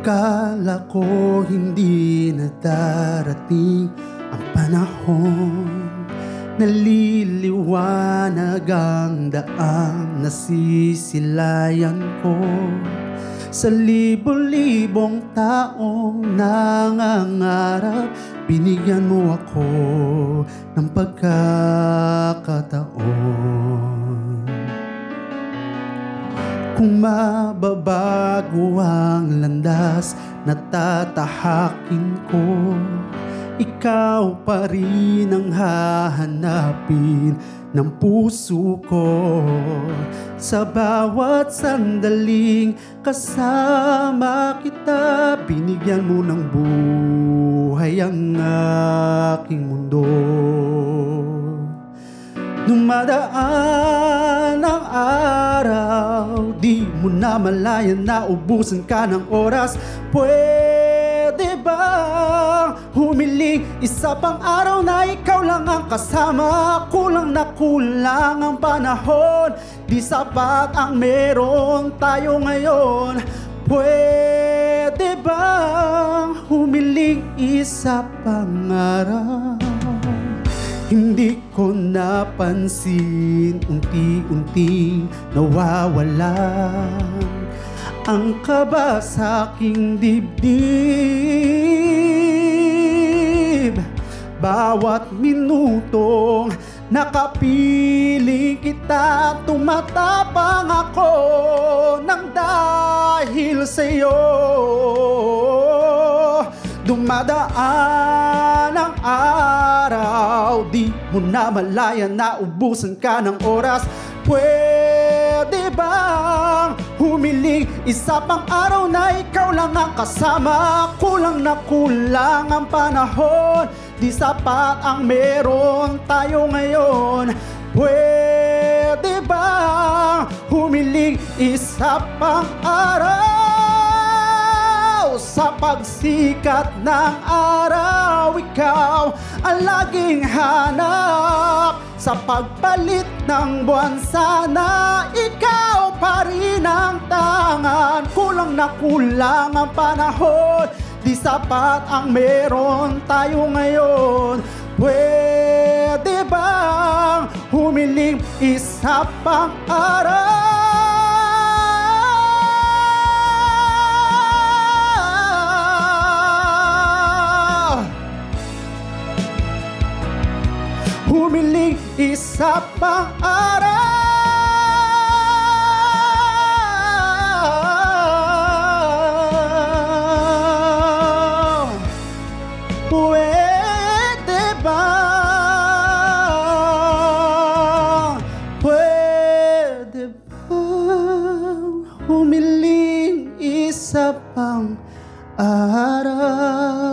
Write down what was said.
Akala ko hindi na darating ang panahon, naliliwanag ang daang nasisilayan ko. Sa libo-libong taong nangangarap, binigyan mo ako ng pagkakataon. Kung mababago ang landas na tatahakin ko, ikaw pa rin ang hahanapin ng puso ko. Sa bawat sandaling kasama kita, binigyan mo ng buhay ang aking mundo. Dumadaan ang araw, di mo na malayan na ubusan ka ng oras. Pwede bang humiling isa pang araw na ikaw lang ang kasama? Kulang na kulang ang panahon, di sapat ang meron tayo ngayon. Pwede bang humiling isa pang araw? Hindi ko napansin, unti-unting nawawala ang kaba sa aking dibdib. Bawat minutong nakapiling kita, tumatapang ako ng dahil sa'yo. Dumadaan ang araw, di mo na malayan na ubusan ka ng oras. Pwede bang humiling isa pang araw na ikaw lang ang kasama? Kulang na kulang ang panahon, di sapat ang meron tayo ngayon. Pwede bang humiling isa pang araw? Sa pagsikat ng araw, ikaw ang laging hanap. Sa pagpalit ng buwan, sana ikaw pa rin ang tangan. Kulang na kulang ang panahon, di sapat ang meron tayo ngayon. Pwede bang humiling isa pang araw? Humiling isa pang araw. Pwede bang humiling isa pang araw?